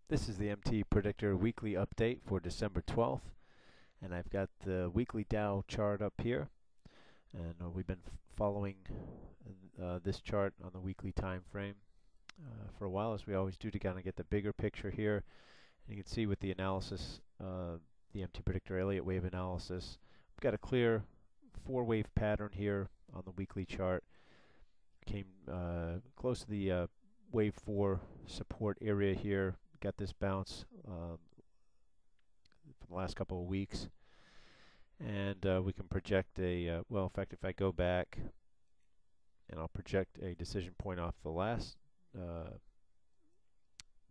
This is the MTPredictor weekly update for December 12th, and I've got the weekly Dow chart up here, and we've been following this chart on the weekly time frame for a while, as we always do, to kind of get the bigger picture here. And you can see with the analysis, the MTPredictor Elliott wave analysis, we've got a clear four-wave pattern here on the weekly chart. Came close to the wave 4 support area here. Got this bounce from the last couple of weeks, and we can project a well, in fact, if I go back and I'll project a decision point off the last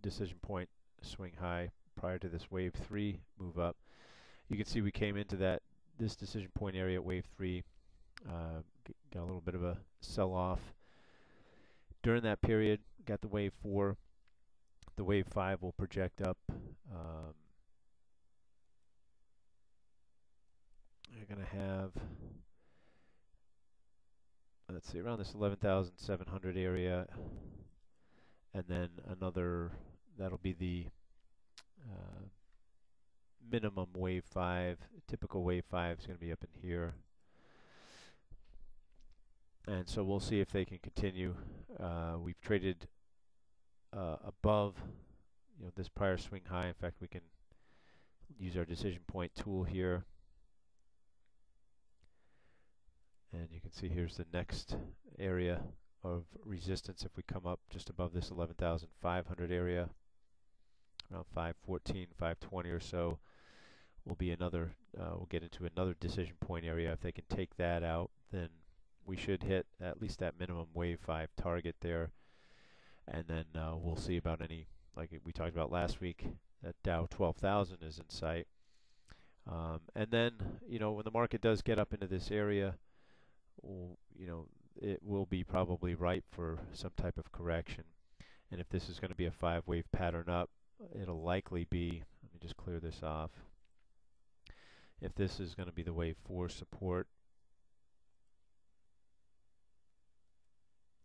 decision point swing high prior to this wave 3 move up, you can see we came into this decision point area at wave 3, got a little bit of a sell-off during that period. Got the wave 4. The wave 5 will project up. You're going to have, let's see, around this 11,700 area, and then another, that'll be the minimum wave 5. Typical wave 5 is going to be up in here. And so we'll see if they can continue. We've traded above, this prior swing high. In fact, we can use our decision point tool here, and you can see here's the next area of resistance. If we come up just above this 11,500 area, around 514, 520 or so, will be another. We'll get into another decision point area. If they can take that out, then we should hit at least that minimum wave 5 target there. And then we'll see about any, like we talked about last week, that Dow 12,000 is in sight. And then, when the market does get up into this area, it will be probably ripe for some type of correction. And if this is going to be a 5-wave pattern up, it'll likely be, let me just clear this off. If this is going to be the wave 4 support,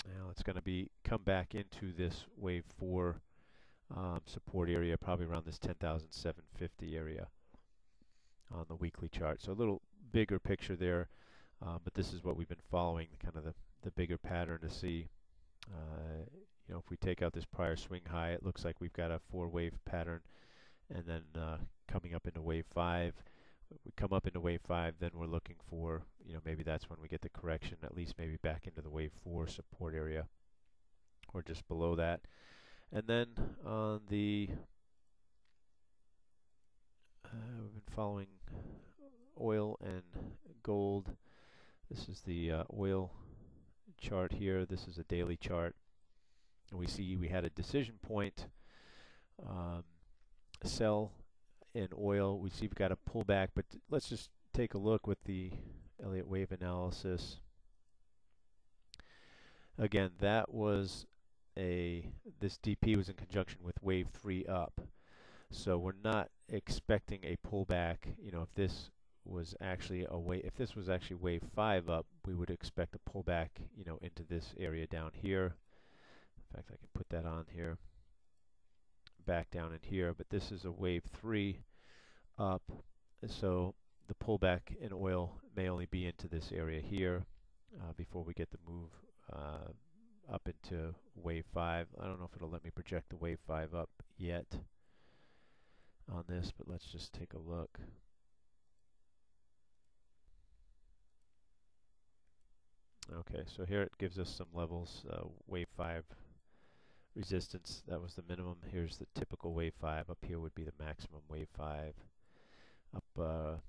now it's going to be come back into this wave 4 support area, probably around this 10,750 area on the weekly chart. So a little bigger picture there, but this is what we've been following, kind of the bigger pattern to see. If we take out this prior swing high, it looks like we've got a 4-wave pattern, and then coming up into wave 5. If we come up into wave 5, then we're looking for, maybe that's when we get the correction, at least maybe back into the wave 4 support area, or just below that. And then on the, we've been following oil and gold. This is the oil chart here. This is a daily chart. And we see we had a decision point sell in oil. We see we've got a pullback, but let's just take a look with the Elliott wave analysis. Again, that was this DP was in conjunction with wave 3 up. So we're not expecting a pullback. If this was actually wave 5 up, we would expect a pullback, into this area down here. In fact, I can put that on here, back down in here, but this is a wave 3 up, so the pullback in oil may only be into this area here before we get the move up into wave 5. I don't know if it'll let me project the wave 5 up yet on this, but let's just take a look. Okay, so here it gives us some levels. Wave 5 resistance, that was the minimum. Here's the typical wave 5. Up here would be the maximum wave 5. Up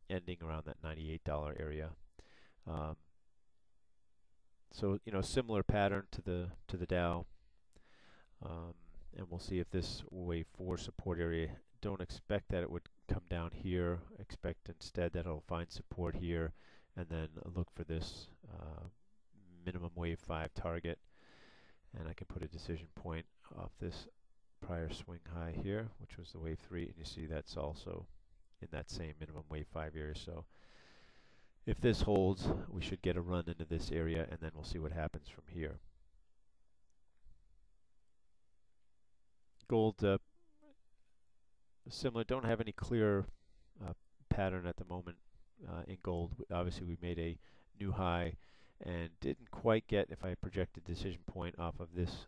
ending around that $98 area. So similar pattern to the Dow, and we'll see if this wave 4 support area. Don't expect that it would come down here. Expect instead that it'll find support here, and then look for this minimum wave 5 target. And I can put a decision point off this prior swing high here, which was the wave 3, and you see that's also in that same minimum wave 5 area. So if this holds, we should get a run into this area, and then we'll see what happens from here. Gold similar. Don't have any clear pattern at the moment in gold. Obviously, we made a new high and didn't quite get, if I projected decision point off of this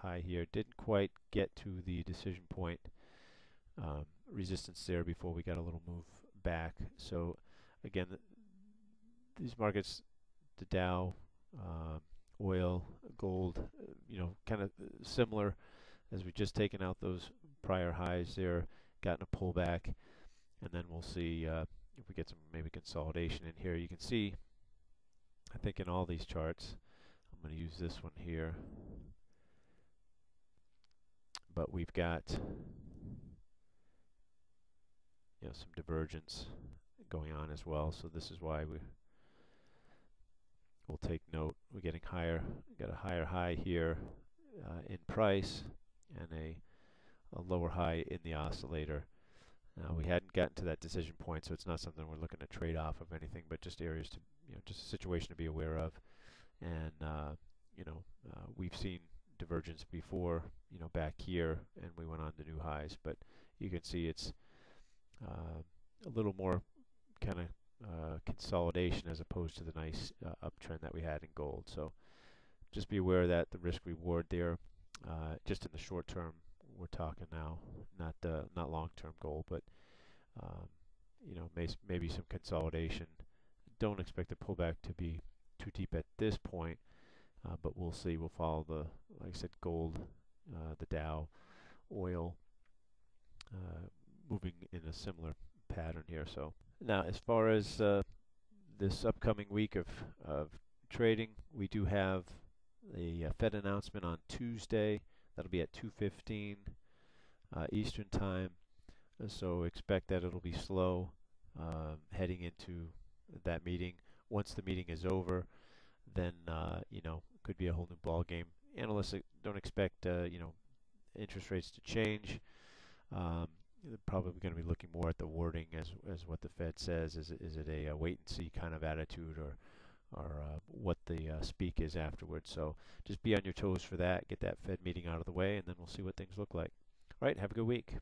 high here, didn't quite get to the decision point resistance there before we got a little move back. So again, these markets, the Dow, oil, gold, kind of similar as we've just taken out those prior highs there, gotten a pullback, and then we'll see if we get some maybe consolidation in here. You can see, I think in all these charts, I'm going to use this one here, but we've got some divergence going on as well. So this is why we'll take note. We're getting higher. Got a higher high here in price and a lower high in the oscillator. Now we hadn't gotten to that decision point, so it's not something we're looking to trade off of anything, but just areas to, just a situation to be aware of. And we've seen divergence before, back here, and we went on to new highs. But you can see it's a little more kind of consolidation as opposed to the nice uptrend that we had in gold. So just be aware of that, the risk reward there, just in the short term. We're talking now, not long-term goal, but maybe some consolidation. Don't expect the pullback to be too deep at this point, but we'll see. We'll follow the, like I said, gold, the Dow, oil, moving in a similar pattern here. So now, as far as this upcoming week of trading, we do have a Fed announcement on Tuesday. That'll be at 2:15 Eastern time. So expect that it'll be slow heading into that meeting. Once the meeting is over, then could be a whole new ball game. Analysts don't expect interest rates to change. They're probably going to be looking more at the wording as what the Fed says. Is it a wait and see kind of attitude, or what the speak is afterwards? So just be on your toes for that. Get that Fed meeting out of the way, and then we'll see what things look like. All right, have a good week.